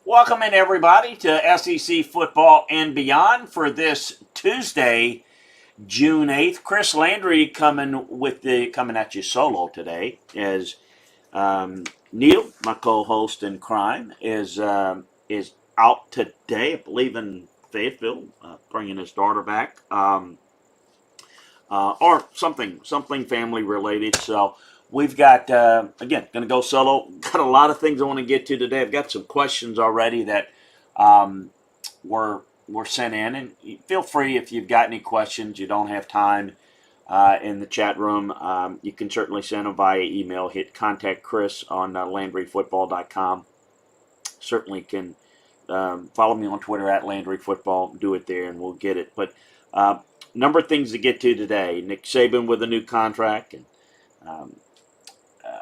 Welcome in everybody to SEC football and beyond for this Tuesday, June 8th. Chris Landry coming at you solo today as Neil, my co-host in crime, is out today, I believe in Fayetteville, bringing his daughter back, or something family related. So we've got again going to go solo. Got a lot of things I want to get to today. I've got some questions already that um, were sent in, and feel free if you've got any questions. You don't have time in the chat room. You can certainly send them via email. Hit contact Chris on LandryFootball.com. Certainly can follow me on Twitter at LandryFootball. Do it there, and we'll get it. But number of things to get to today. Nick Saban with a new contract, and um,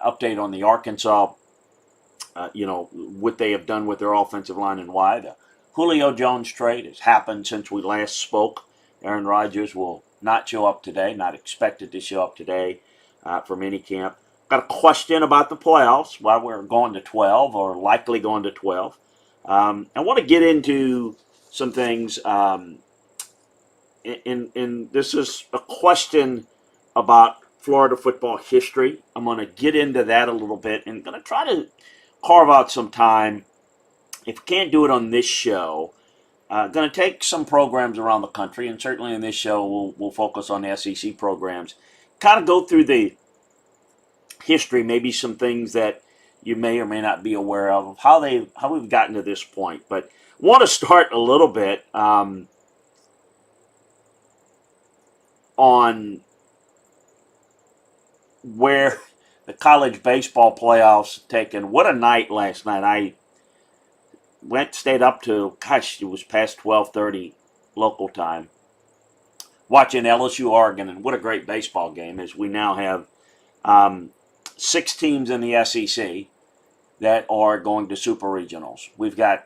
update on the Arkansas, what they have done with their offensive line and why. The Julio Jones trade has happened since we last spoke. Aaron Rodgers will not show up today, not expected to show up today for minicamp. Got a question about the playoffs, why we're going to 12 or likely going to 12. I want to get into some things. And this is a question about Florida football history. I'm going to get into that a little bit and going to try to carve out some time. If we can't do it on this show, going to take some programs around the country, and certainly in this show we'll focus on the SEC programs. Kind of go through the history, maybe some things that you may or may not be aware of how we've gotten to this point. But want to start a little bit on where the college baseball playoffs taken. What a night last night. I stayed up to, it was past 12:30 local time, watching LSU Oregon, and what a great baseball game, as we now have 6 teams in the SEC that are going to super regionals. We've got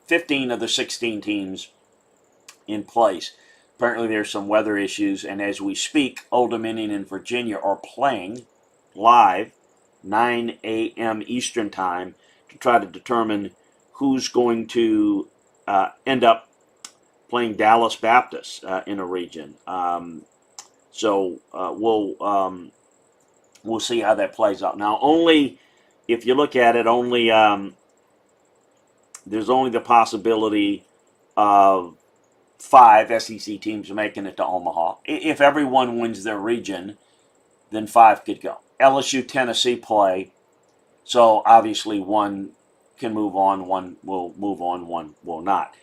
15 of the 16 teams in place. Apparently there's some weather issues, and as we speak, Old Dominion and Virginia are playing live 9 a.m. Eastern time to try to determine who's going to end up playing Dallas Baptist in a region. So we'll see how that plays out. Now, only if you look at it, there's only the possibility of 5 SEC teams making it to Omaha. If everyone wins their region, then 5 could go. LSU, Tennessee play, so obviously one can move on, one will move on, one will not.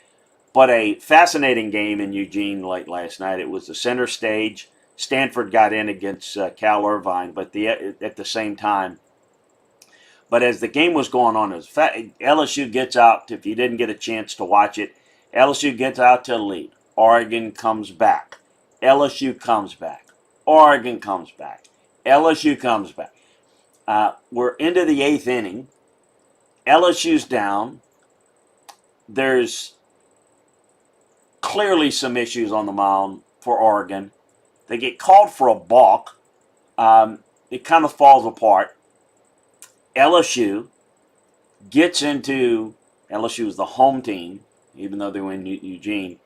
But a fascinating game in Eugene late last night. It was the center stage. Stanford got in against Cal Irvine, but at the same time. But as the game was going on, LSU gets out. If you didn't get a chance to watch it, LSU gets out to the lead. Oregon comes back. LSU comes back. Oregon comes back. LSU comes back. We're into the 8th inning. LSU's down. There's clearly some issues on the mound for Oregon. They get called for a balk. It kind of falls apart. LSU is the home team, even though they were in Eugene.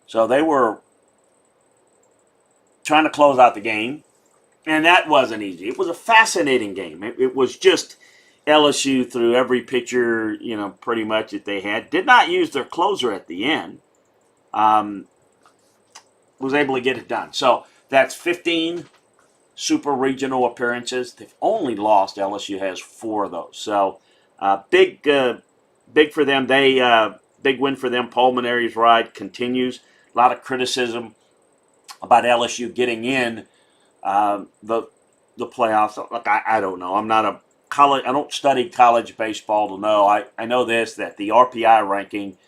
So they were trying to close out the game, and that wasn't easy. It was a fascinating game. It was just LSU threw every pitcher, pretty much that they had. Did not use their closer at the end. Was able to get it done. So that's 15 super regional appearances. They've only lost. LSU has 4 of those. So big for them. Big win for them. Paul Maneri's ride continues. A lot of criticism about LSU getting in the playoffs. Look, I don't know. I'm not a college. I don't study college baseball to know. I know this, that the RPI ranking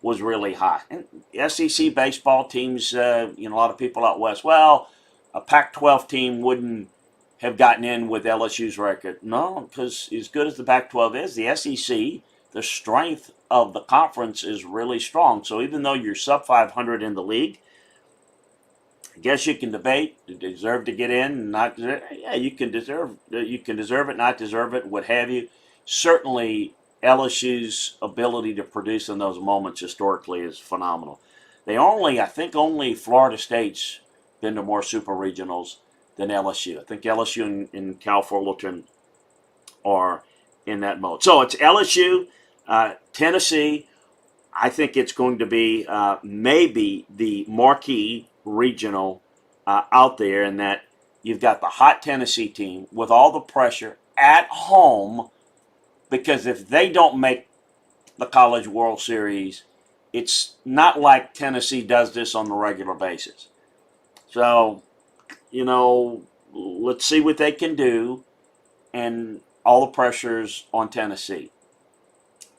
was really high. And SEC baseball teams, a lot of people out west, well, a Pac-12 team wouldn't have gotten in with LSU's record. No, because as good as the Pac-12 is, the SEC, the strength of the conference is really strong. So even though you're sub 500 in the league, I guess you can debate, deserve to get in, not deserve. Yeah, you can deserve it, not deserve it, what have you. Certainly LSU's ability to produce in those moments historically is phenomenal. I think only Florida State's been to more super regionals than LSU. I think LSU and Cal Fullerton are in that mode. So it's LSU, Tennessee. I think it's going to be maybe the marquee regional out there, in that you've got the hot Tennessee team with all the pressure at home, because if they don't make the College World Series, it's not like Tennessee does this on a regular basis. So, let's see what they can do, and all the pressure's on Tennessee.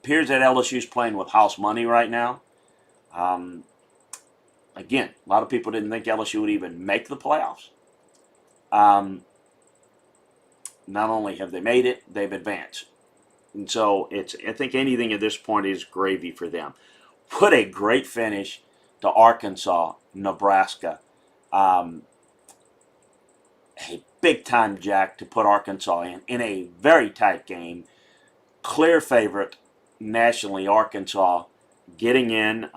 Appears that LSU's playing with house money right now. Again, a lot of people didn't think LSU would even make the playoffs. Not only have they made it, they've advanced. And so I think anything at this point is gravy for them. What a great finish to Arkansas, Nebraska. A big time jack to put Arkansas in a very tight game. Clear favorite nationally, Arkansas getting in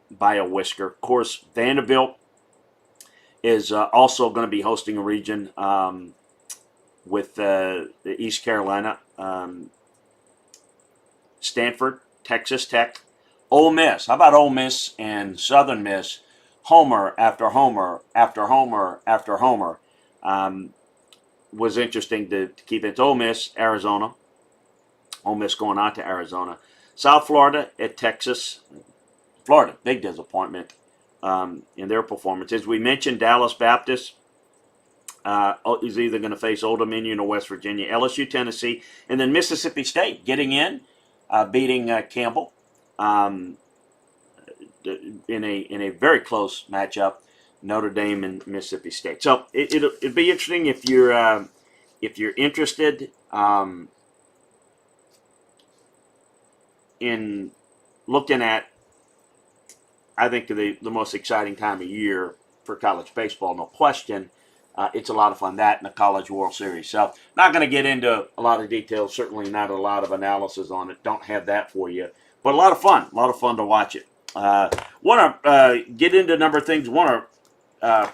by a whisker. Of course, Vanderbilt is also going to be hosting a region with East Carolina, Stanford, Texas Tech, Ole Miss. How about Ole Miss and Southern Miss? Homer after homer after homer after homer. Was interesting to keep it. Ole Miss, Arizona. Ole Miss going on to Arizona. South Florida at Texas. Florida, big disappointment in their performance. As we mentioned, Dallas Baptist is either going to face Old Dominion or West Virginia. LSU, Tennessee, and then Mississippi State getting in, beating Campbell in a very close matchup. Notre Dame and Mississippi State. So it'd be interesting if you're interested in looking at, I think, the most exciting time of year for college baseball, no question. It's a lot of fun, that and the College World Series. So not going to get into a lot of details, certainly not a lot of analysis on it. Don't have that for you. But a lot of fun to watch it. Want to get into a number of things. Want to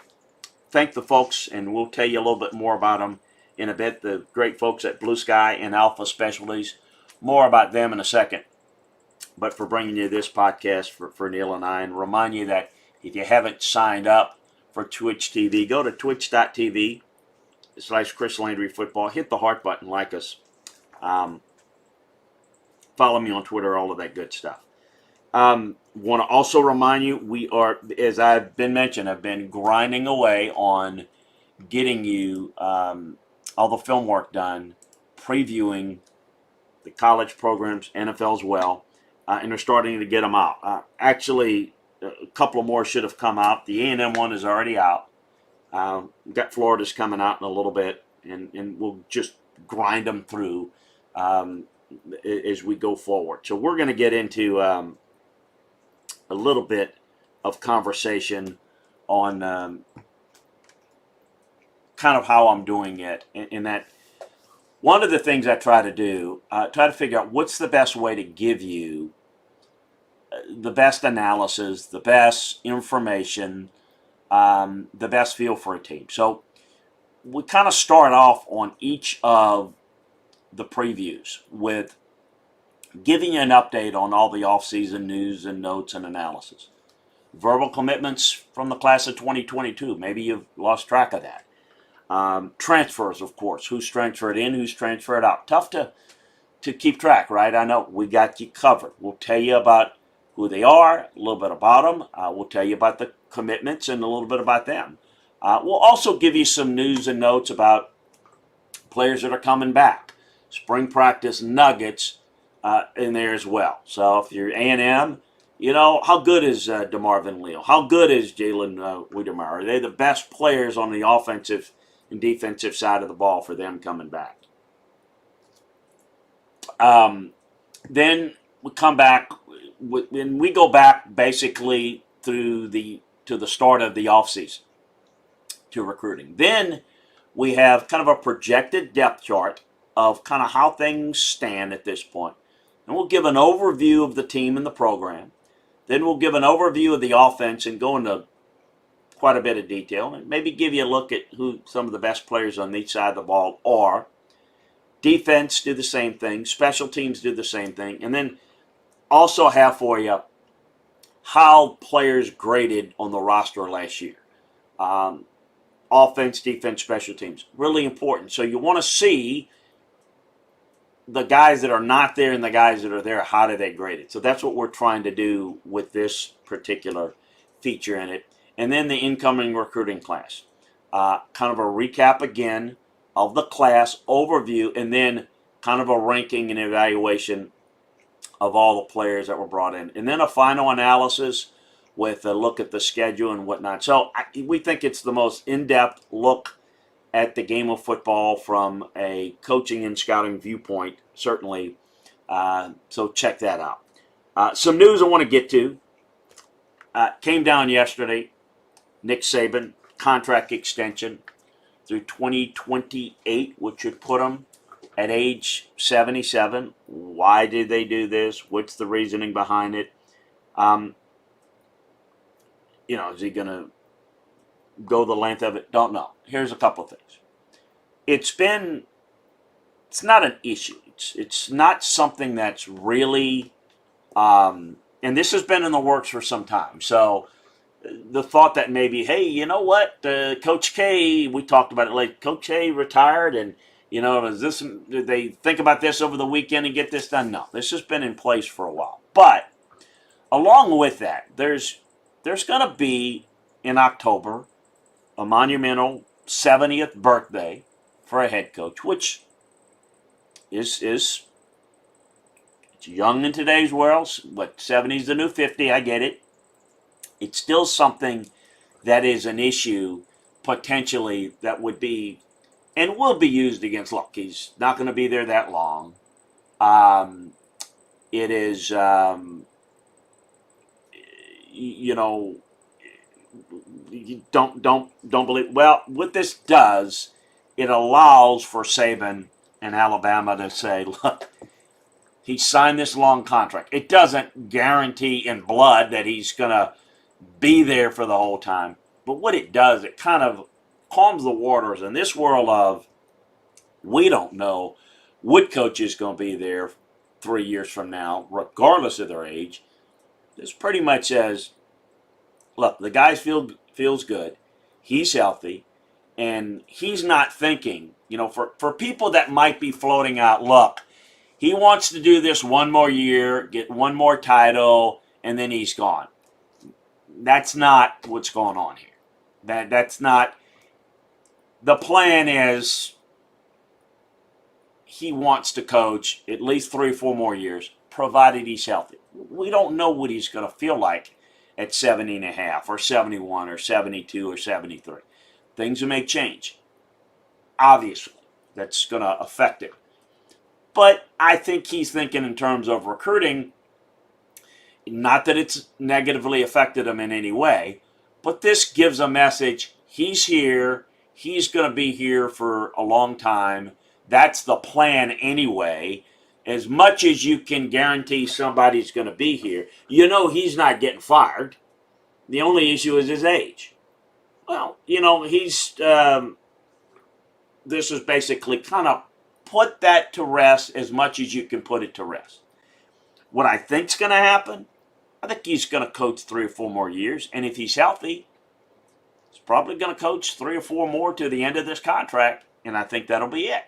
thank the folks, and we'll tell you a little bit more about them in a bit. The great folks at Blue Sky and Alpha Specialties. More about them in a second. But for bringing you this podcast for Neil and I, and remind you that if you haven't signed up for Twitch TV, go to twitch.tv/Chris Landry Football. Hit the heart button, like us. Follow me on Twitter, all of that good stuff. Want to also remind you, we are, as I've been mentioned, I've been grinding away on getting you all the film work done, previewing the college programs, NFL as well, and they're starting to get them out. Actually, a couple of more should have come out. The A&M one is already out. We've got Florida's coming out in a little bit, and we'll just grind them through as we go forward. So we're going to get into a little bit of conversation on kind of how I'm doing it, in that one of the things I try to do, try to figure out what's the best way to give you the best analysis, the best information, the best feel for a team. So we kind of start off on each of the previews with giving you an update on all the offseason news and notes and analysis. Verbal commitments from the class of 2022. Maybe you've lost track of that. Transfers, of course. Who's transferred in, who's transferred out. Tough to keep track, right? I know. We got you covered. We'll tell you about who they are, a little bit about them. We'll tell you about the commitments and a little bit about them. We'll also give you some news and notes about players that are coming back. Spring practice nuggets in there as well. So if you're A&M, how good is DeMarvin Leal? How good is Jalen Wiedemeyer? Are they the best players on the offensive and defensive side of the ball for them coming back? Then we come back, and we go back basically to the start of the offseason to recruiting. Then we have kind of a projected depth chart of kind of how things stand at this point. and we'll give an overview of the team and the program. Then we'll give an overview of the offense and go into quite a bit of detail and maybe give you a look at who some of the best players on each side of the ball are. Defense do the same thing. Special teams do the same thing. And then also have for you how players graded on the roster last year. Offense, defense, special teams. Really important. So you want to see the guys that are not there and the guys that are there, how do they grade it? So that's what we're trying to do with this particular feature in it. And then the incoming recruiting class. Kind of a recap again of the class overview, and then kind of a ranking and evaluation of all the players that were brought in. And then a final analysis with a look at the schedule and whatnot. So we think it's the most in-depth look at the game of football from a coaching and scouting viewpoint, certainly. So check that out. Some news I want to get to. Came down yesterday. Nick Saban, contract extension through 2028, which would put him at age 77. Why did they do this? What's the reasoning behind it? Is he going to go the length of it? Don't know. Here's a couple of things. It's not an issue. It's not something that's really, and this has been in the works for some time. So the thought that maybe, hey, you know what, Coach K, we talked about it late, Coach K retired, and, did they think about this over the weekend and get this done? No, this has been in place for a while. But along with that, there's going to be, in October, a monumental 70th birthday for a head coach, which is it's young in today's world, but 70 is the new 50, I get it. It's still something that is an issue potentially that would be and will be used against. Look, he's not going to be there that long. It is, you don't believe. Well, what this does, it allows for Saban and Alabama to say, look, he signed this long contract. It doesn't guarantee in blood that he's going to be there for the whole time. But what it does, it kind of calms the waters in this world of we don't know what coach is going to be there 3 years from now, regardless of their age. This pretty much says, look, the guy feels good, he's healthy, and he's not thinking, for people that might be floating out, look, he wants to do this one more year, get one more title, and then he's gone. That's not what's going on here. That's not. The plan is he wants to coach at least 3 or 4 more years, provided he's healthy. We don't know what he's going to feel like at 70 and a half or 71 or 72 or 73. Things may change. Obviously, that's going to affect it. But I think he's thinking in terms of recruiting. Not that it's negatively affected him in any way, but this gives a message. He's here. He's going to be here for a long time. That's the plan anyway. As much as you can guarantee somebody's going to be here, he's not getting fired. The only issue is his age. Well, he's, this is basically kind of put that to rest as much as you can put it to rest. What I think's going to happen, I think he's going to coach 3 or 4 more years. And if he's healthy, he's probably going to coach 3 or 4 more to the end of this contract. And I think that'll be it.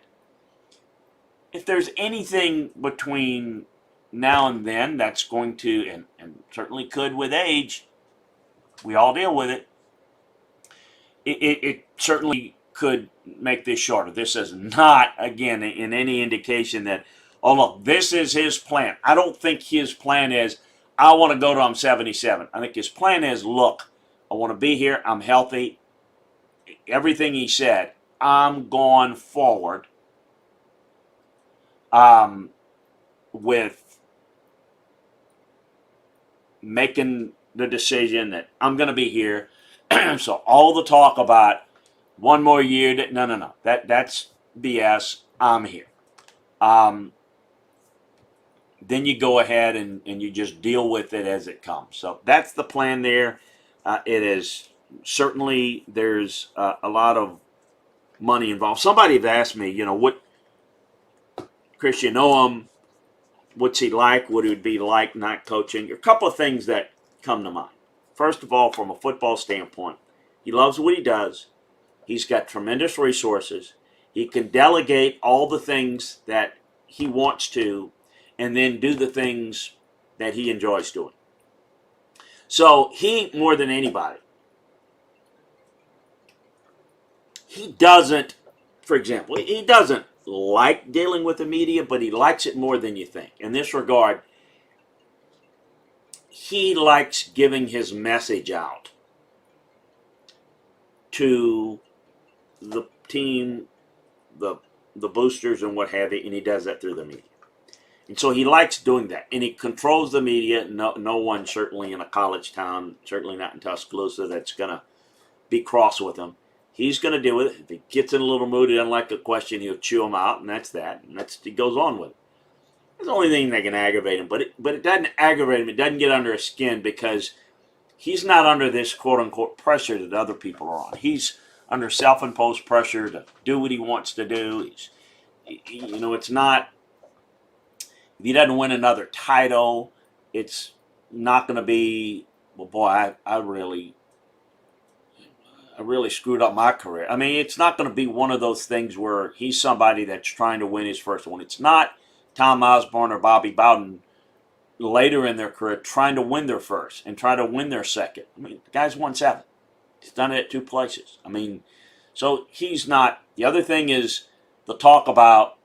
If there's anything between now and then that's going to, and certainly could with age, we all deal with it, it certainly could make this shorter. This is not, again, in any indication that, oh, look, this is his plan. I don't think his plan is, I want to go to I'm 77. I think his plan is, look, I want to be here. I'm healthy. Everything he said, I'm going forward with making the decision that I'm going to be here. So all the talk about 1 more year, no. That's BS. I'm here. then you go ahead and you just deal with it as it comes. So that's the plan there. It is certainly there's a lot of money involved. Somebody had asked me, what Chris, you know him, what's he like? What he would be like not coaching? A couple of things that come to mind. First of all, from a football standpoint, he loves what he does. He's got tremendous resources. He can delegate all the things that he wants to and then do the things that he enjoys doing. So he, more than anybody, he doesn't, for example, he doesn't like dealing with the media, but he likes it more than you think. In this regard, he likes giving his message out to the team, the boosters and what have you, and he does that through the media. And so he likes doing that, and he controls the media. No one, certainly in a college town, certainly not in Tuscaloosa, that's going to be cross with him. He's going to deal with it. If he gets in a little mood, he doesn't like a question, he'll chew him out, and that's that. And he goes on with it. It's the only thing that can aggravate him, but it doesn't aggravate him. It doesn't get under his skin because he's not under this quote-unquote pressure that other people are on. He's under self-imposed pressure to do what he wants to do. It's not, if he doesn't win another title, it's not going to be, well, boy, I really screwed up my career. I mean, it's not going to be one of those things where he's somebody that's trying to win his first one. It's not Tom Osborne or Bobby Bowden later in their career trying to win their first and try to win their second. I mean, the guy's won 7. He's done it at 2 places. I mean, so he's not. The other thing is the talk about,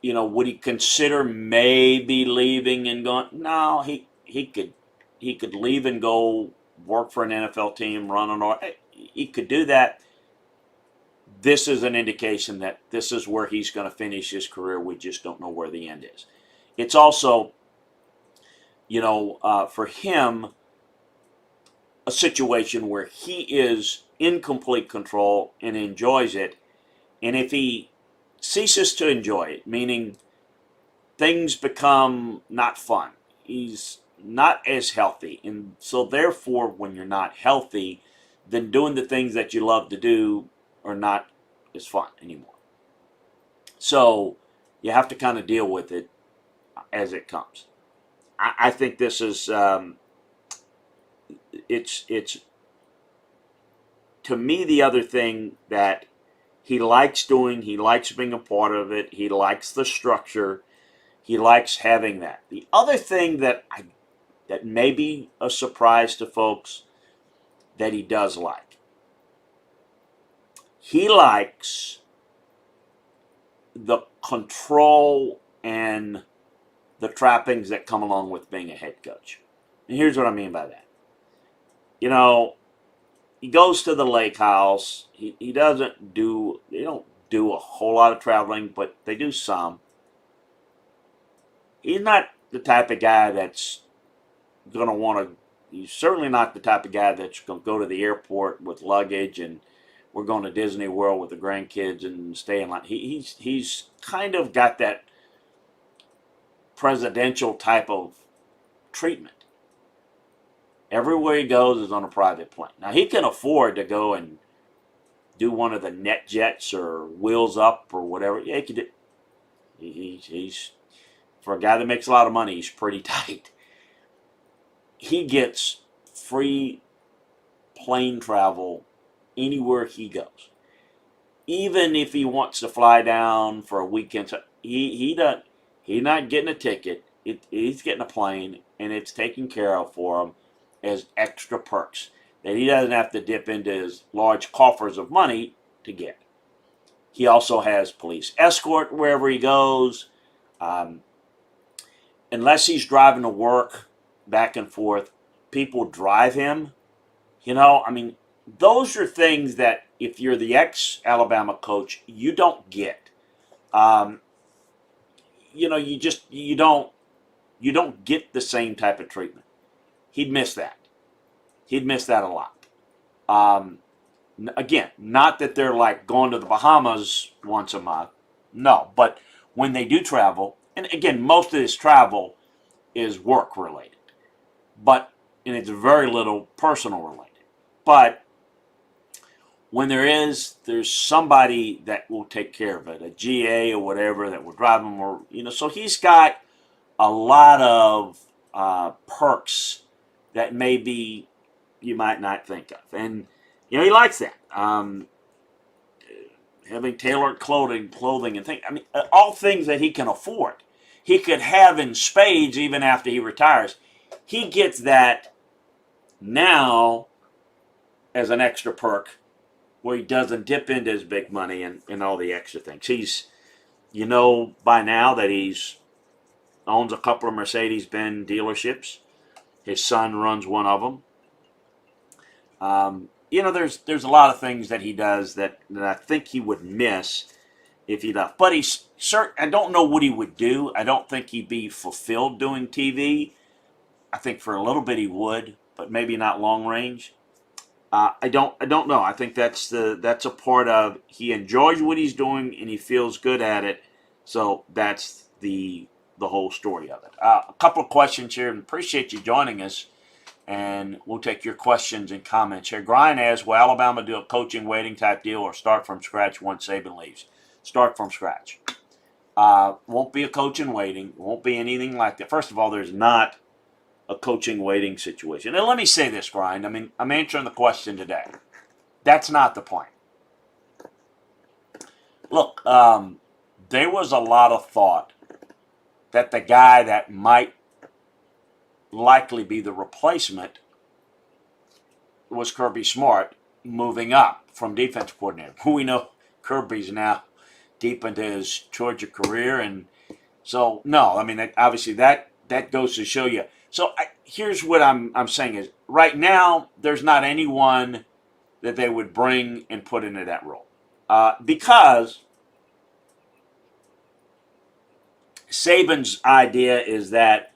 would he consider maybe leaving and going? No, he could leave and go work for an NFL team, run an. He could do that. This is an indication that this is where he's going to finish his career. We just don't know where the end is. It's also, for him, a situation where he is in complete control and enjoys it. And if he ceases to enjoy it, meaning things become not fun, he's not as healthy. And so therefore, when you're not healthy, then doing the things that you love to do are not as fun anymore. So you have to kind of deal with it as it comes. I think this is, it's to me the other thing that he likes doing, he likes being a part of it, he likes the structure, he likes having that. The other thing that may be a surprise to folks that he does like, he likes the control and the trappings that come along with being a head coach. And here's what I mean by that. He goes to the lake house. They don't do a whole lot of traveling, but they do some. He's not the type of guy that's going to want to, he's certainly not the type of guy that's going to go to the airport with luggage and we're going to Disney World with the grandkids and stay in line. He's kind of got that presidential type of treatment. Everywhere he goes is on a private plane. Now, he can afford to go and do one of the net jets or wheels up or whatever. Yeah, he could do. He's, for a guy that makes a lot of money, he's pretty tight. He gets free plane travel anywhere he goes. Even if he wants to fly down for a weekend, he's not getting a ticket. He's getting a plane, and it's taken care of for him as extra perks that he doesn't have to dip into his large coffers of money to get. He also has police escort wherever he goes. Unless he's driving to work back and forth, people drive him. Those are things that if you're the ex-Alabama coach, you don't get. You don't get the same type of treatment. He'd miss that. He'd miss that a lot. Again, not that they're like going to the Bahamas once a month. No, but when they do travel, and again, most of his travel is work related, but and it's very little personal related. But when there's somebody that will take care of it, a GA or whatever that will drive him, or so he's got a lot of perks that maybe you might not think of, and he likes that. Having tailored clothing, and things. I mean, all things that he can afford. He could have in spades even after he retires. He gets that now as an extra perk where he doesn't dip into his big money and all the extra things. He's, by now that he's owns a couple of Mercedes-Benz dealerships. His son runs one of them. There's a lot of things that he does that I think he would miss if he left. But I don't know what he would do. I don't think he'd be fulfilled doing TV. I think for a little bit he would, but maybe not long range. I don't know. I think that's a part of he enjoys what he's doing and he feels good at it. So that's the whole story of it. A couple of questions here, and appreciate you joining us. And we'll take your questions and comments here. Brian asks, will Alabama do a coaching waiting type deal or start from scratch once Saban leaves? Start from scratch. Won't be a coaching waiting. Won't be anything like that. First of all, there's not a coaching waiting situation. And let me say this, Brian. I mean, I'm answering the question today. That's not the point. Look, there was a lot of thought that the guy that might likely be the replacement was Kirby Smart moving up from defense coordinator. We know Kirby's now deep into his Georgia career, and so no, I mean obviously that goes to show you. So here's what I'm saying is right now there's not anyone that they would bring and put into that role because Saban's idea is that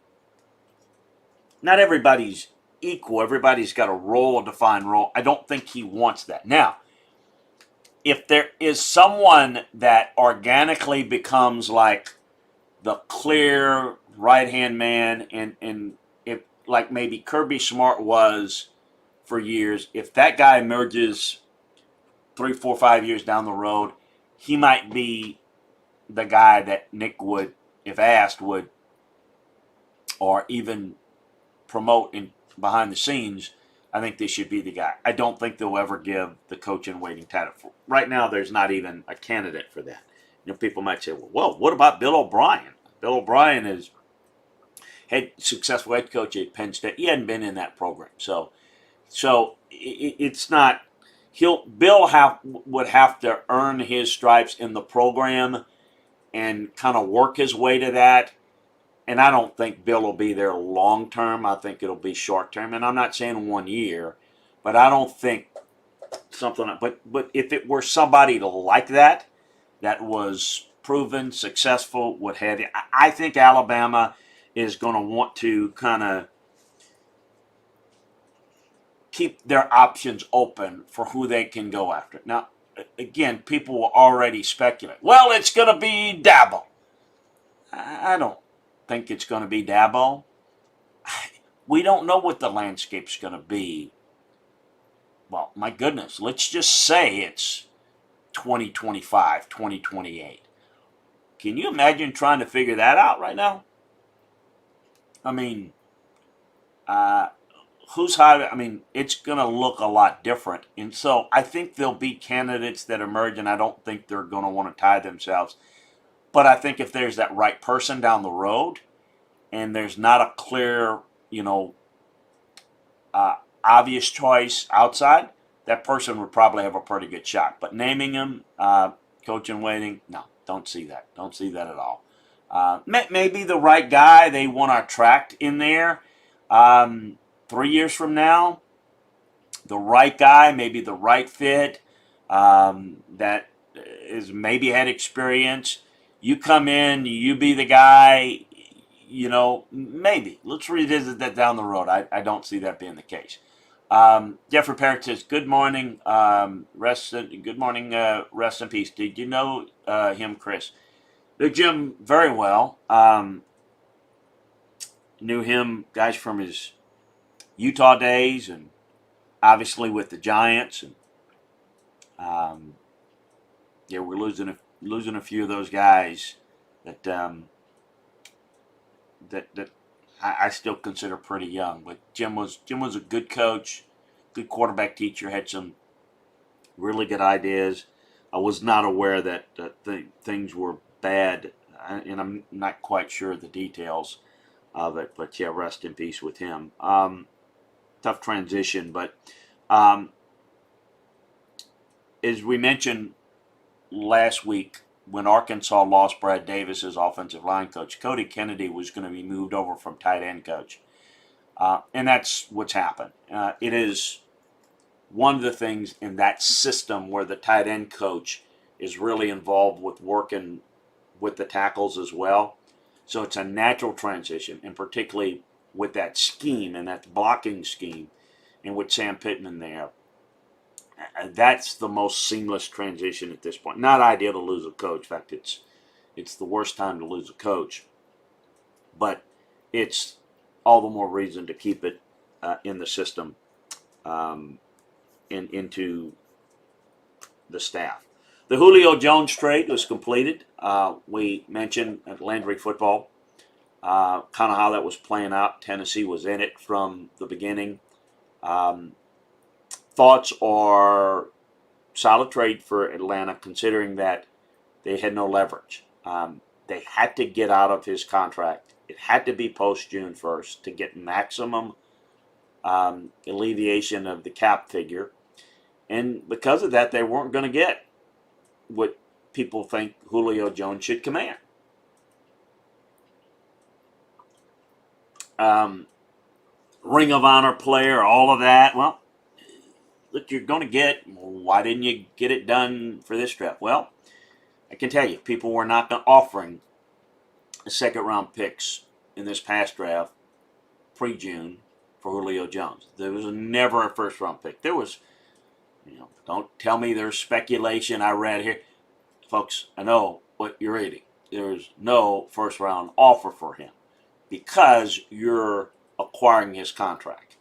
not everybody's equal. Everybody's got a defined role. I don't think he wants that. Now, if there is someone that organically becomes like the clear right-hand man, and if like maybe Kirby Smart was for years, if that guy emerges 3, 4, 5 years down the road, he might be the guy that Nick would, if asked, would, or even promote in behind the scenes. I think this should be the guy. I don't think they'll ever give the coach in waiting title. Right now, there's not even a candidate for that. People might say, well, what about Bill O'Brien? Bill O'Brien is successful head coach at Penn State. He hadn't been in that program, so it's not. Bill would have to earn his stripes in the program and kind of work his way to that. And I don't think Bill will be there long term. I think it'll be short term. And I'm not saying 1 year, but I don't think something. But if it were somebody like that was proven successful, what have you, I think Alabama is going to want to kind of keep their options open for who they can go after. Now, again, people will already speculate. Well, it's going to be Dabo. I don't think it's going to be Dabo. We don't know what the landscape's going to be. Well, my goodness, let's just say it's 2025, 2028. Can you imagine trying to figure that out right now? I mean, who's high? I mean, it's going to look a lot different. And so I think there'll be candidates that emerge, and I don't think they're going to want to tie themselves. But I think if there's that right person down the road and there's not a clear, obvious choice outside, that person would probably have a pretty good shot. But naming him, coach in waiting, no, don't see that. Don't see that at all. Maybe the right guy they want to attract in there 3 years from now, the right guy, maybe the right fit that is maybe had experience. You come in, you be the guy, maybe. Let's revisit that down the road. I don't see that being the case. Jeffrey Parrott says, good morning, rest in peace. Did you know him, Chris? Knew Jim very well. Knew him, guys, from his Utah days, and obviously with the Giants. And um, yeah, we're losing a few of those guys that that I still consider pretty young. But Jim was a good coach, good quarterback teacher. Had some really good ideas. I was not aware that things were bad, and I'm not quite sure of the details of it. But yeah, rest in peace with him. Tough transition, but um, as we mentioned last week, when Arkansas lost Brad Davis as offensive line coach, Cody Kennedy was going to be moved over from tight end coach. And that's what's happened. It is one of the things in that system where the tight end coach is really involved with working with the tackles as well. So it's a natural transition, and particularly with that scheme and that blocking scheme, and with Sam Pittman there, that's the most seamless transition at this point. Not ideal to lose a coach. In fact, it's the worst time to lose a coach. But it's all the more reason to keep it in the system and into the staff. The Julio Jones trade was completed. We mentioned at Landry Football kind of how that was playing out. Tennessee was in it from the beginning. Thoughts are solid trade for Atlanta, considering that they had no leverage. They had to get out of his contract. It had to be post June 1st to get maximum alleviation of the cap figure. And because of that, they weren't going to get what people think Julio Jones should command. Ring of Honor player, all of that. Well, look, you're going to get. Why didn't you get it done for this draft? Well, I can tell you, people were not offering second round picks in this past draft pre-June for Julio Jones. There was never a first round pick. There was, don't tell me there's speculation I read here. Folks, I know what you're reading. There's no first round offer for him because you're acquiring his contract.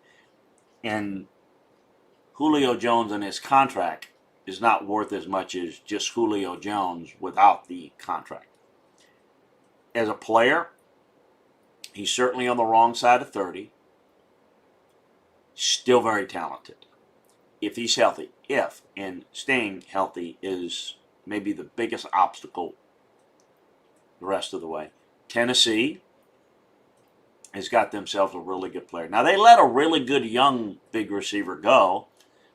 And Julio Jones and his contract is not worth as much as just Julio Jones without the contract. As a player, he's certainly on the wrong side of 30. Still very talented. If he's healthy, and staying healthy is maybe the biggest obstacle the rest of the way. Tennessee has got themselves a really good player. Now, they let a really good young big receiver go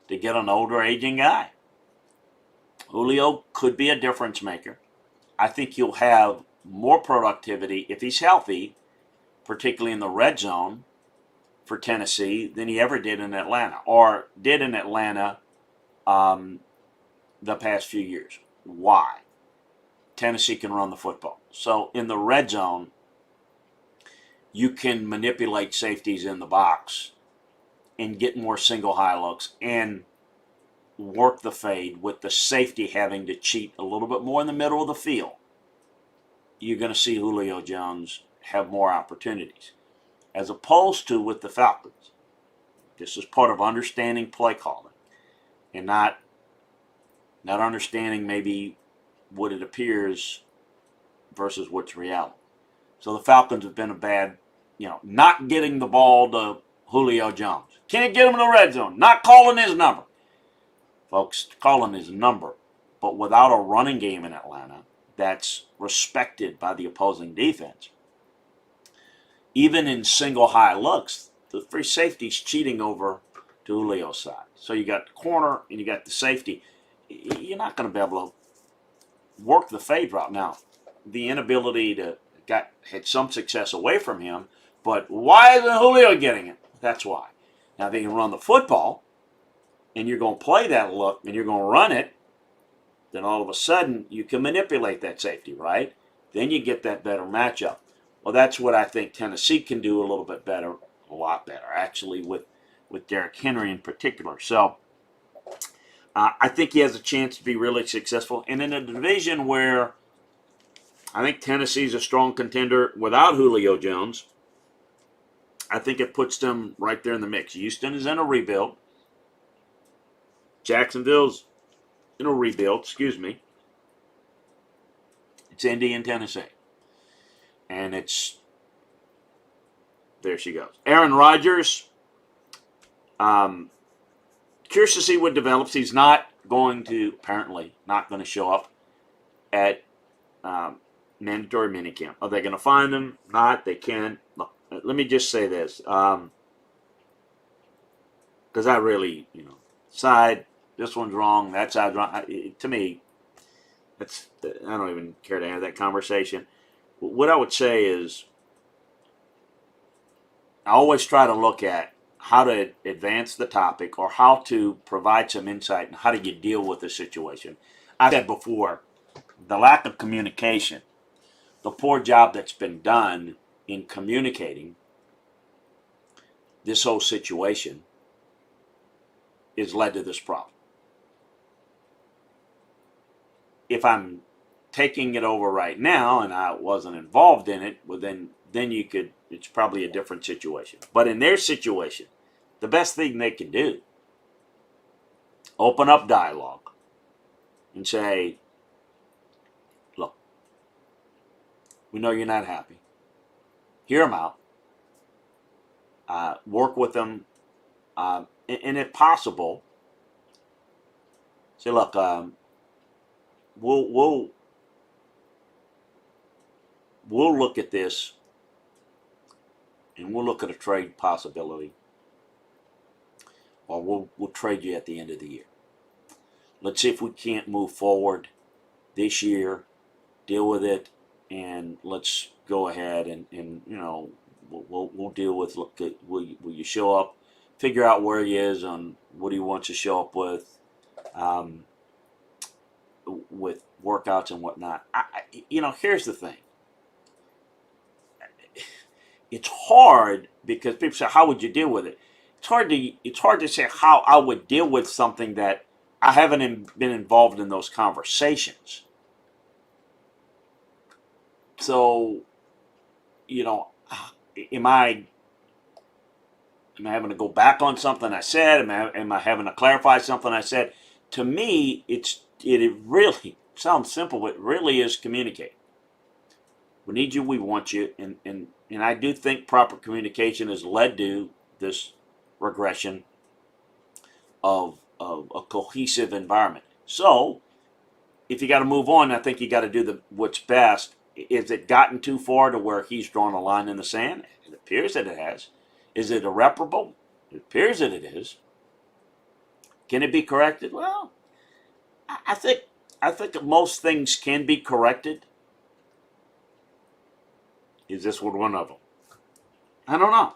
to get an older, aging guy. Julio could be a difference maker. I think you'll have more productivity if he's healthy, particularly in the red zone for Tennessee, than he ever did in Atlanta, or did in Atlanta the past few years. Why? Tennessee can run the football. So in the red zone, you can manipulate safeties in the box and get more single high looks and work the fade with the safety having to cheat a little bit more in the middle of the field. You're going to see Julio Jones have more opportunities, as opposed to with the Falcons. This is part of understanding play calling and not understanding maybe what it appears versus what's reality. So the Falcons have been a bad, not getting the ball to Julio Jones. Can't get him in the red zone. Not calling his number. Folks, calling his number. But without a running game in Atlanta that's respected by the opposing defense, even in single high looks, the free safety's cheating over to Julio's side. So you got the corner and you got the safety. You're not going to be able to work the fade route. Now, the inability to had some success away from him, but why isn't Julio getting it? That's why. Now, they can run the football, and you're going to play that look, and you're going to run it, then all of a sudden you can manipulate that safety, right? Then you get that better matchup. Well, that's what I think Tennessee can do a little bit better, a lot better, actually, with Derrick Henry in particular. So I think he has a chance to be really successful. And in a division where I think Tennessee's a strong contender without Julio Jones. I think it puts them right there in the mix. Houston is in a rebuild. Jacksonville's in a rebuild, excuse me. It's Indy and Tennessee. And there she goes. Aaron Rodgers, curious to see what develops. He's apparently not going to show up at mandatory minicamp. Are they going to find him? Not. They can. Look, let me just say this. Because I really, this one's wrong, that side's wrong. To me, I don't even care to have that conversation. What I would say is, I always try to look at how to advance the topic or how to provide some insight and how do you deal with the situation. I said before, the lack of communication, the poor job that's been done in communicating this whole situation has led to this problem. If I'm taking it over right now and I wasn't involved in it, well then it's probably a different situation. But in their situation, the best thing they can do, open up dialogue and say, look, we know you're not happy. Hear them out. Work with them. And if possible, say, look, we'll look at this and we'll look at a trade possibility, or we'll trade you at the end of the year. Let's see if we can't move forward this year, deal with it, and let's go ahead and we'll deal with, look, will you show up, figure out where he is on what he wants to show up with workouts and whatnot. Here's the thing. It's hard because people say, how would you deal with it? It's hard to say how I would deal with something that I haven't been involved in those conversations. So, am I having to go back on something I said? Am I having to clarify something I said? To me, it really sounds simple, but it really is communicating. We need you, we want you, and I do think proper communication has led to this regression of a cohesive environment. So, if you got to move on, I think you got to do what's best. Is it gotten too far to where he's drawn a line in the sand? It appears that it has. Is it irreparable? It appears that it is. Can it be corrected? Well, I think most things can be corrected. Is this one of them? I don't know.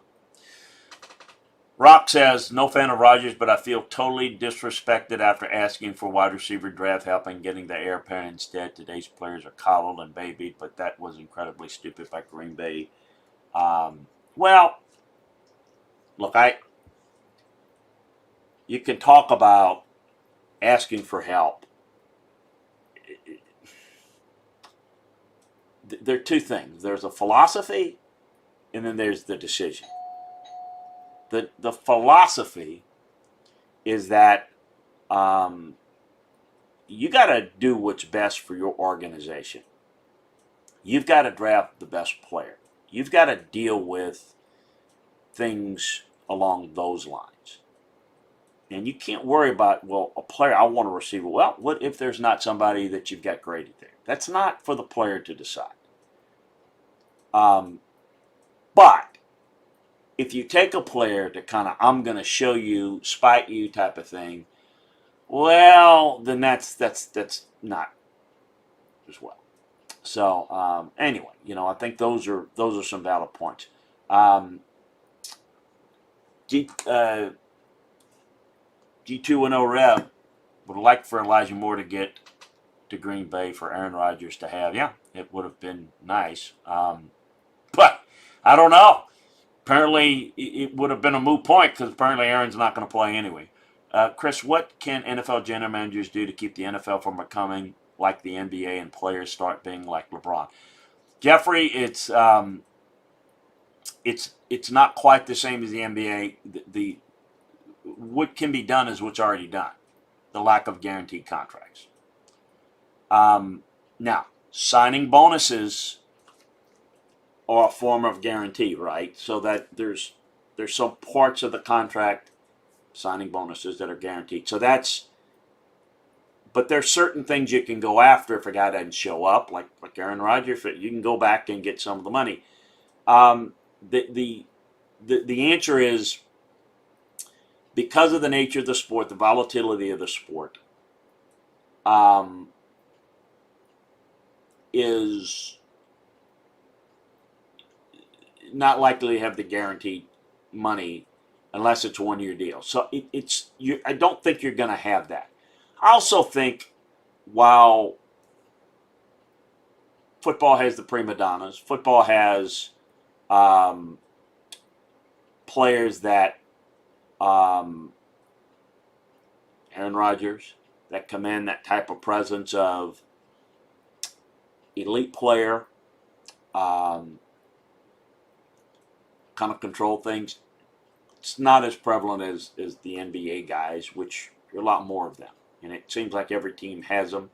Rock says, no fan of Rodgers, but I feel totally disrespected after asking for wide receiver draft help and getting the heir apparent instead. Today's players are coddled and babied, but that was incredibly stupid by Green Bay. Well, look, you can talk about asking for help. There are two things. There's a philosophy, and then there's the decision. The philosophy is that you got to do what's best for your organization. You've got to draft the best player. You've got to deal with things along those lines. And you can't worry about, well, a player, I want a receiver. Well, what if there's not somebody that you've got graded there? That's not for the player to decide. But if you take a player to kind of, I'm going to show you, spite you type of thing, well, then that's not as well. So anyway, I think those are some valid points. G210 Rev would like for Elijah Moore to get to Green Bay for Aaron Rodgers to have. Yeah, it would have been nice. But I don't know. Apparently, it would have been a moot point because apparently Aaron's not going to play anyway. Chris, what can NFL general managers do to keep the NFL from becoming like the NBA and players start being like LeBron. Jeffrey, it's not quite the same as the NBA. The what can be done is what's already done. The lack of guaranteed contracts. Now, signing bonuses are a form of guarantee, right? So that there's some parts of the contract signing bonuses that are guaranteed. So that's, but there's certain things you can go after if a guy doesn't show up, like Aaron Rodgers. You can go back and get some of the money. The answer is, because of the nature of the sport, the volatility of the sport, is not likely to have the guaranteed money unless it's a 1-year deal. So I don't think you're going to have that. I also think, while football has the prima donnas, football has players that Aaron Rodgers, that command that type of presence of elite player, kind of control things. It's not as prevalent as the NBA guys, which there are a lot more of them, and it seems like every team has them.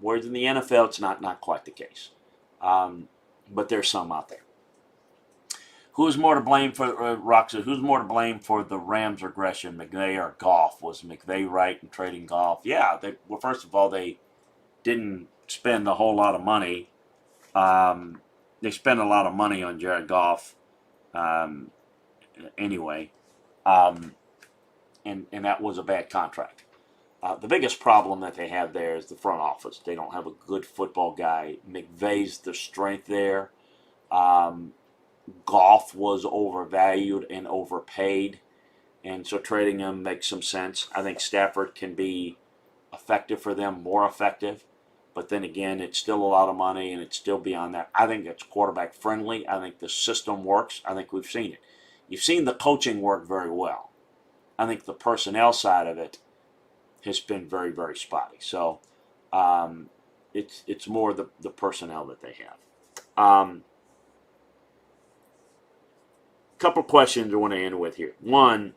Whereas in the NFL, it's not quite the case, but there's some out there. Who's more to blame for Roxy? Who's more to blame for the Rams' regression, McVay or Goff? Was McVay right in trading Goff? Yeah. Well, first of all, they didn't spend a whole lot of money. They spent a lot of money on Jared Goff, anyway, and that was a bad contract. The biggest problem that they have there is the front office. They don't have a good football guy. McVay's the strength there. Goff was overvalued and overpaid, and so trading him makes some sense. I think Stafford can be effective for them, more effective, but then again, it's still a lot of money, and it's still beyond that. I think it's quarterback friendly. I think the system works. I think we've seen it. You've seen the coaching work very well. I think the personnel side of it has been very, very spotty. So it's more the personnel that they have. Couple questions I want to end with here. One,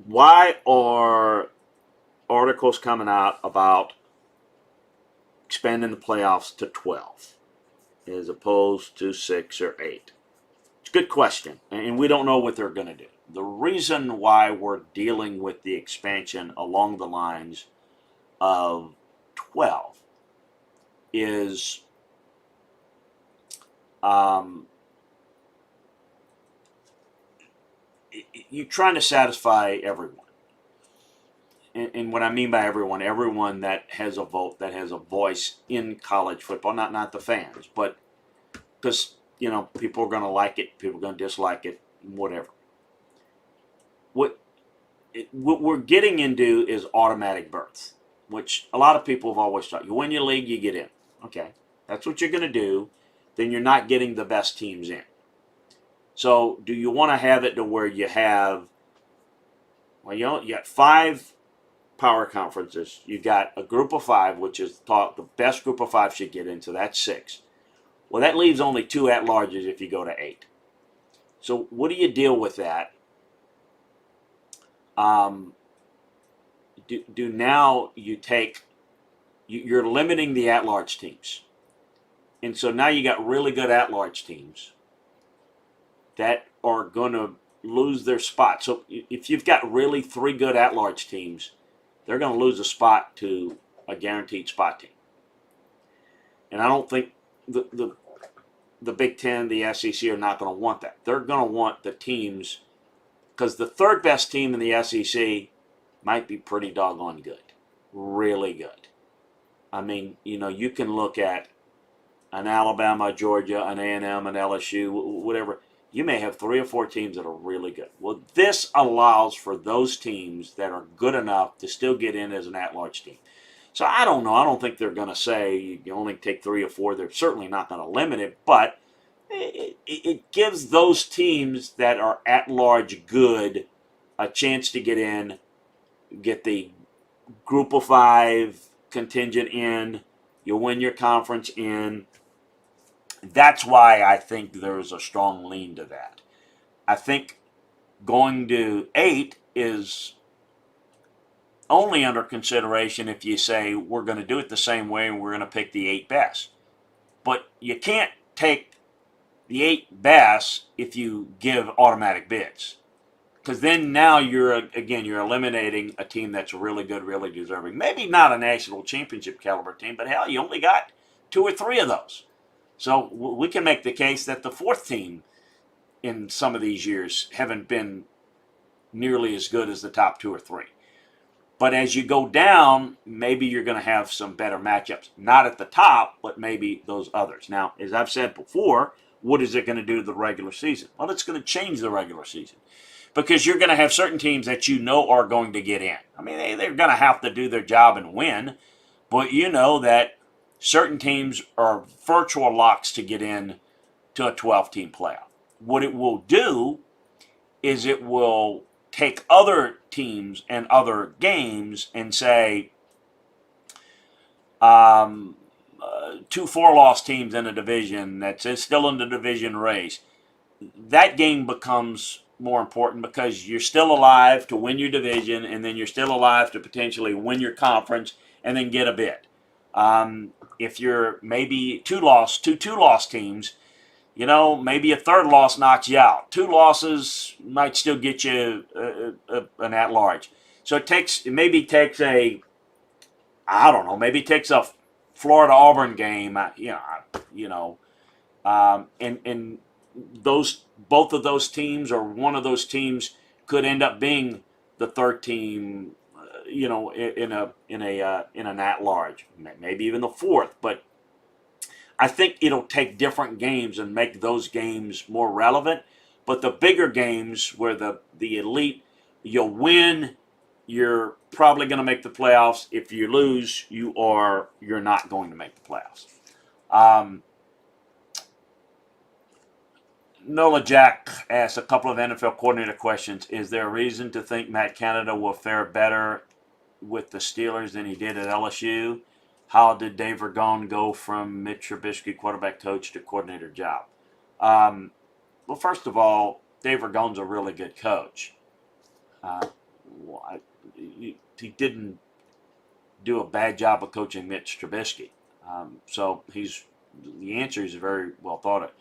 why are articles coming out about expanding the playoffs to 12 as opposed to 6 or 8? It's a good question, and we don't know what they're going to do. The reason why we're dealing with the expansion along the lines of 12 is you're trying to satisfy everyone. And what I mean by everyone that has a vote, that has a voice in college football, not the fans, but because, people are going to like it, people are going to dislike it, whatever. What we're getting into is automatic berths, which a lot of people have always thought. You win your league, you get in. Okay, that's what you're going to do. Then you're not getting the best teams in. So do you want to have it to where you have, you got 5 power conferences. You got a group of 5, which is thought the best group of 5 should get into. That's 6. Well, that leaves only 2 at-larges if you go to 8. So what do you deal with that? Do now you take, you're limiting the at-large teams. And so now you got really good at-large teams that are going to lose their spot. So if you've got really 3 good at-large teams, they're going to lose a spot to a guaranteed spot team. And I don't think the Big Ten, the SEC are not going to want that. They're going to want the teams, because the 3rd best team in the SEC might be pretty doggone good, really good. I mean, you can look at an Alabama, Georgia, an A&M, an LSU, whatever. You may have 3 or 4 teams that are really good. Well, this allows for those teams that are good enough to still get in as an at-large team. So I don't know. I don't think they're going to say you only take 3 or 4. They're certainly not going to limit it, but it gives those teams that are at-large good a chance to get in, get the group of 5 contingent in. You'll win your conference in. That's why I think there's a strong lean to that. I think going to 8 is only under consideration if you say we're going to do it the same way and we're going to pick the 8 best. But you can't take the 8 best if you give automatic bids. Because then now you're eliminating a team that's really good, really deserving. Maybe not a national championship caliber team, but hell, you only got 2 or 3 of those. So we can make the case that the 4th team in some of these years haven't been nearly as good as the top 2 or 3. But as you go down, maybe you're going to have some better matchups. Not at the top, but maybe those others. Now, as I've said before, what is it going to do to the regular season? Well, it's going to change the regular season. Because you're going to have certain teams that you know are going to get in. I mean, they're going to have to do their job and win. But you know that certain teams are virtual locks to get in to a 12-team playoff. What it will do is it will take other teams and other games and say 2 4-loss teams in a division that's still in the division race. That game becomes more important because you're still alive to win your division, and then you're still alive to potentially win your conference and then get a bid. If you're maybe two two-loss teams, maybe a 3rd loss knocks you out. 2 losses might still get you an at-large. So it maybe takes a Florida Auburn game, and both of those teams or one of those teams could end up being the 3rd team, in an at-large, maybe even the 4th, but I think it'll take different games and make those games more relevant. But the bigger games where the elite, you'll win, you're probably going to make the playoffs. If you lose, you're not going to make the playoffs. Nola Jack asked a couple of NFL coordinator questions. Is there a reason to think Matt Canada will fare better with the Steelers than he did at LSU? How did Dave Ragone go from Mitch Trubisky quarterback coach to coordinator job? Well, first of all, Dave Ragone's a really good coach. He didn't do a bad job of coaching Mitch Trubisky. So the answer is very well thought of.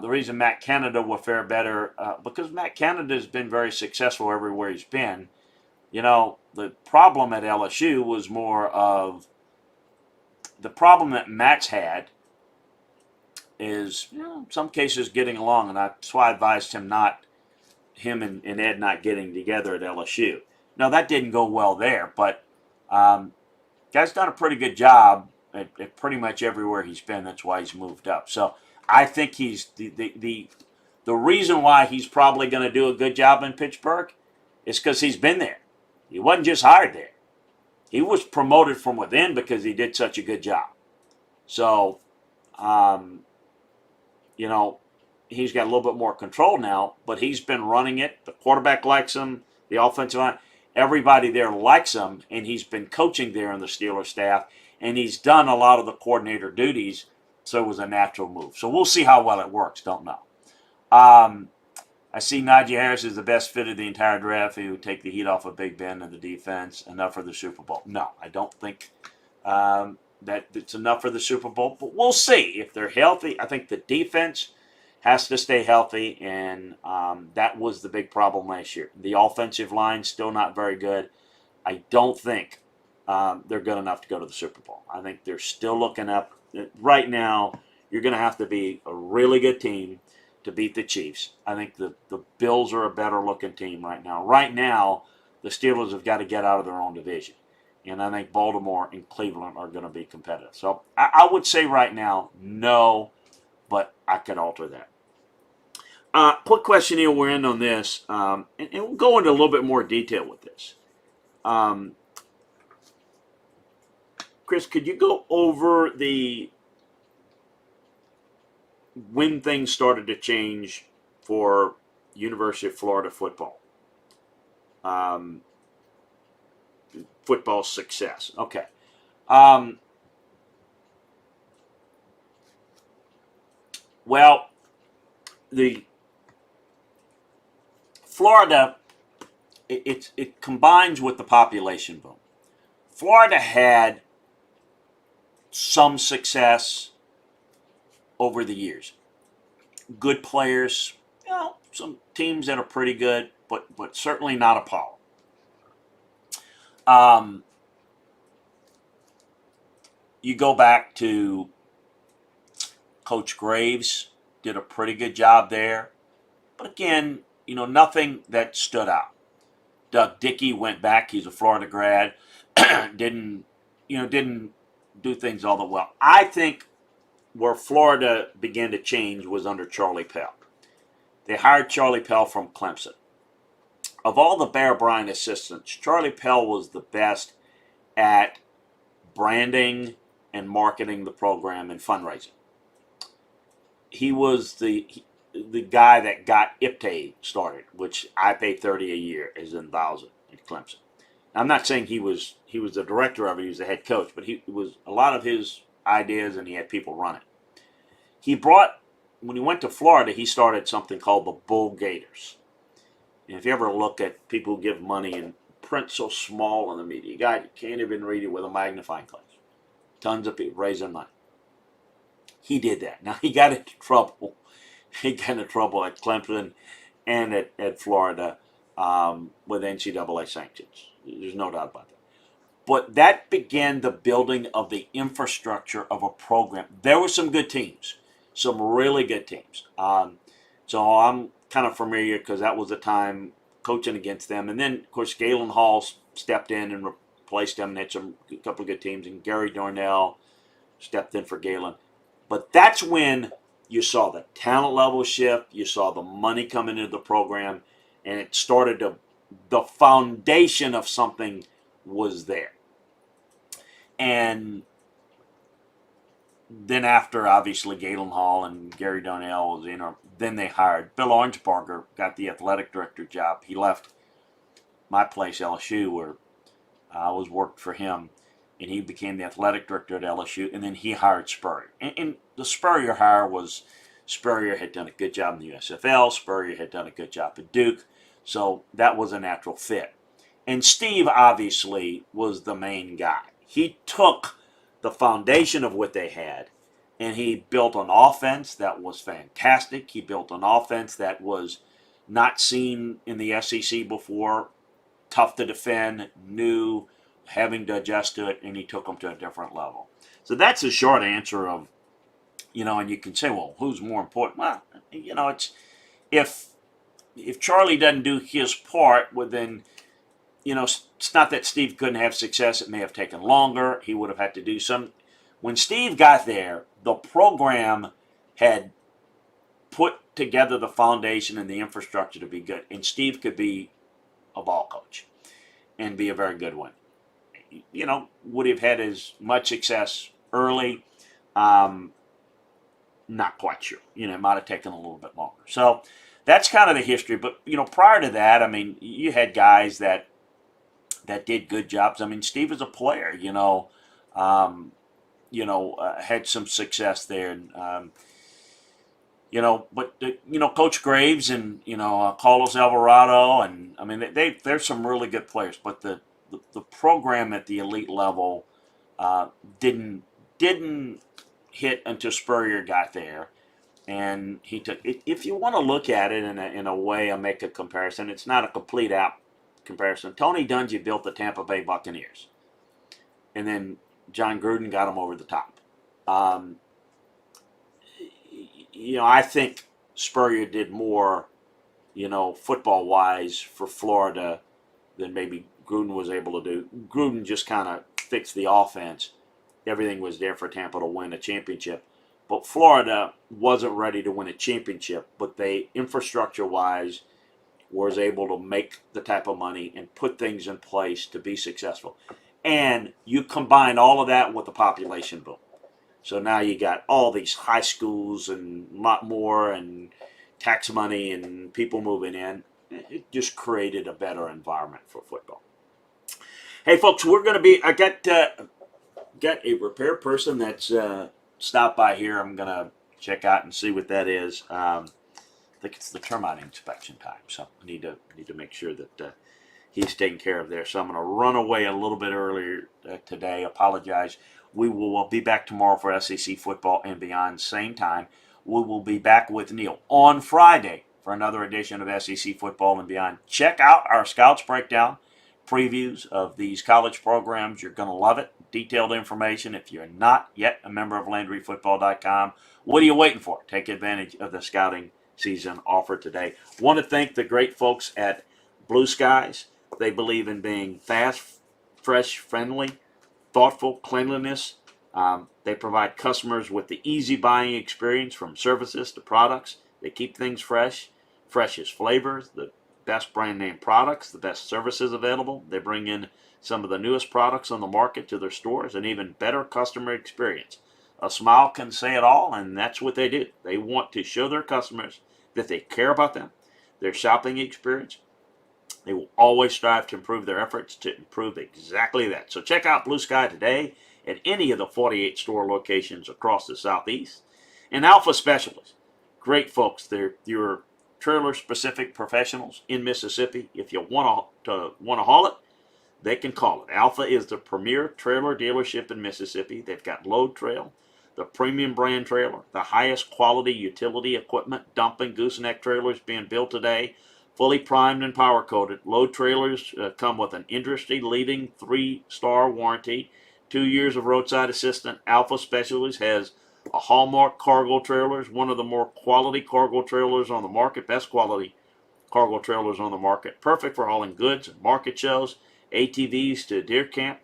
The reason Matt Canada will fare better, because Matt Canada has been very successful everywhere he's been. The problem at LSU was more of the problem that Matt's had is, in some cases, getting along, and that's why I advised him and Ed not getting together at LSU. Now, that didn't go well there, but guy's done a pretty good job at pretty much everywhere he's been. That's why he's moved up. So I think he's the reason why he's probably going to do a good job in Pittsburgh is because he's been there. He wasn't just hired there. He was promoted from within because he did such a good job. So, he's got a little bit more control now, but he's been running it. The quarterback likes him. The offensive line, everybody there likes him, and he's been coaching there on the Steelers staff, and he's done a lot of the coordinator duties, so it was a natural move. So we'll see how well it works. Don't know. I see Najee Harris is the best fit of the entire draft. He would take the heat off of Big Ben and the defense. Enough for the Super Bowl. No, I don't think that it's enough for the Super Bowl. But we'll see. If they're healthy, I think the defense has to stay healthy, and that was the big problem last year. The offensive line still not very good. I don't think they're good enough to go to the Super Bowl. I think they're still looking up. Right now, you're going to have to be a really good team to beat the Chiefs. I think the Bills are a better-looking team right now. Right now, the Steelers have got to get out of their own division. And I think Baltimore and Cleveland are going to be competitive. So I would say right now, no, but I could alter that. Quick question here, we're in on this, and we'll go into a little bit more detail with this. Chris, could you go over when things started to change for University of Florida football? football success. Okay. Um, well, the Florida, it combines with the population boom. Florida had some success over the years. Good players, some teams that are pretty good, but certainly not a par. Um, you go back to Coach Graves, did a pretty good job there, but again, nothing that stood out. Doug Dickey went back; he's a Florida grad, didn't didn't do things all that well. I think where Florida began to change was under Charlie Pell. They hired Charlie Pell from Clemson. Of all the Bear Bryant assistants, Charlie Pell was the best at branding and marketing the program and fundraising. He was the guy that got IPTAY started, which I pay $30 a year, as in thousand at Clemson. Now, I'm not saying he was the director of it; he was the head coach, but he was a lot of his ideas, and he had people run it. He brought when he went to Florida, he started something called the Bull Gators. And if you ever look at people who give money in print so small in the media, you can't even read it with a magnifying glass. Tons of people raising money. He did that. Now he got into trouble. He got into trouble at Clemson and at Florida with NCAA sanctions. There's no doubt about that. But that began the building of the infrastructure of a program. There were some good teams, some really good teams. So I'm kind of familiar because that was the time coaching against them. And then, of course, Galen Hall stepped in and replaced them. They had a couple of good teams. And Gary Darnell stepped in for Galen. But that's when you saw the talent level shift. You saw the money coming into the program. And it started the foundation of something was there. And then after, obviously, Galen Hall and Gary Darnell was in, then they hired Bill Orangebarger, got the athletic director job. He left my place, LSU, where I was worked for him, and he became the athletic director at LSU, and then he hired Spurrier. And the Spurrier hire was, Spurrier had done a good job in the USFL, Spurrier had done a good job at Duke, so that was a natural fit. And Steve, obviously, was the main guy. He took the foundation of what they had, and he built an offense that was fantastic. He built an offense that was not seen in the SEC before, tough to defend, new, having to adjust to it, and he took them to a different level. So that's a short answer of, and you can say, well, who's more important? Well, it's if Charlie doesn't do his part, well, then it's not that Steve couldn't have success. It may have taken longer. He would have had to do some. When Steve got there, the program had put together the foundation and the infrastructure to be good. And Steve could be a ball coach and be a very good one. Would he have had as much success early? Not quite sure. It might have taken a little bit longer. So that's kind of the history. But, prior to that, I mean, you had guys that did good jobs. I mean, Steve is a player, had some success there. And, Coach Graves and, Carlos Alvarado, and, I mean, they're some really good players. But the program at the elite level didn't hit until Spurrier got there. And he took, if you want to look at it in a way and make a comparison, it's not a complete comparison. Tony Dungy built the Tampa Bay Buccaneers, and then John Gruden got him over the top. I think Spurrier did more, football wise for Florida than maybe Gruden was able to do. Gruden just kind of fixed the offense. Everything was there for Tampa to win a championship. But Florida wasn't ready to win a championship, but they, infrastructure wise, was able to make the type of money and put things in place to be successful. And you combine all of that with the population boom. So now you got all these high schools and a lot more and tax money and people moving in. It just created a better environment for football. Hey, folks, I got a repair person that's stopped by here. I'm going to check out and see what that is. I think it's the termite inspection time, so I need to make sure that he's taken care of there. So I'm going to run away a little bit earlier today. Apologize. We will be back tomorrow for SEC football and beyond, same time. We will be back with Neil on Friday for another edition of SEC football and beyond. Check out our Scouts Breakdown previews of these college programs. You're going to love it. Detailed information. If you're not yet a member of LandryFootball.com, what are you waiting for? Take advantage of the scouting season offer today. Want to thank the great folks at Blue Skies. They believe in being fast, fresh, friendly, thoughtful, cleanliness. They provide customers with the easy buying experience from services to products. They keep things fresh, freshest flavors, the best brand name products, the best services available. They bring in some of the newest products on the market to their stores, and even better customer experience. A smile can say it all, and that's what they do. They want to show their customers that they care about them, their shopping experience. They will always strive to improve their efforts to improve exactly that. So check out Blue Sky today at any of the 48 store locations across the Southeast. And Alpha Specialists, great folks. They're your trailer-specific professionals in Mississippi. If you want to haul it, they can call it. Alpha is the premier trailer dealership in Mississippi. They've got Load Trail, the premium brand trailer, the highest quality utility equipment, dumping gooseneck trailers being built today, fully primed and power coated. Load trailers come with an industry-leading 3-star warranty, 2 years of roadside assistance. Alpha Specialties has a Hallmark cargo trailers, one of the more quality cargo trailers on the market, best quality cargo trailers on the market, perfect for hauling goods and market shows, ATVs to deer camp,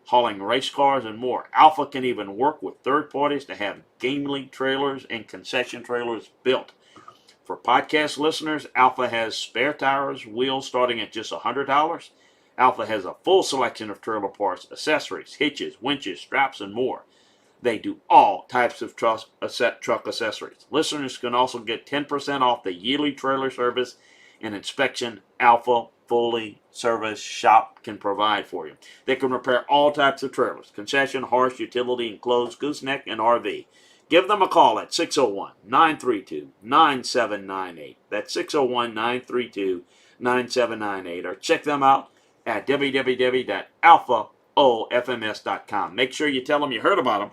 hauling race cars, and more. Alpha can even work with third parties to have game league trailers and concession trailers built. For podcast listeners, Alpha has spare tires, wheels starting at just $100. Alpha has a full selection of trailer parts, accessories, hitches, winches, straps, and more. They do all types of truck accessories. Listeners can also get 10% off the yearly trailer service and inspection Alpha fully service shop can provide for you. They can repair all types of trailers, concession, harsh, utility, enclosed, gooseneck, and RV. Give them a call at 601-932-9798. That's 601-932-9798. Or check them out at www.alphaofms.com. Make sure you tell them you heard about them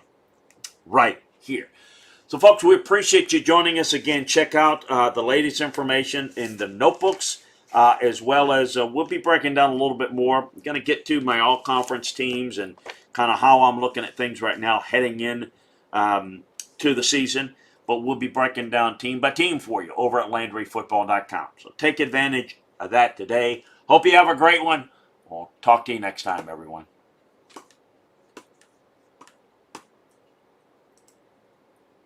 right here. So, folks, we appreciate you joining us again. Check out the latest information in the notebooks, as well as we'll be breaking down a little bit more. I'm going to get to my all-conference teams and kind of how I'm looking at things right now heading in to the season. But we'll be breaking down team by team for you over at LandryFootball.com. So take advantage of that today. Hope you have a great one. We'll talk to you next time, everyone.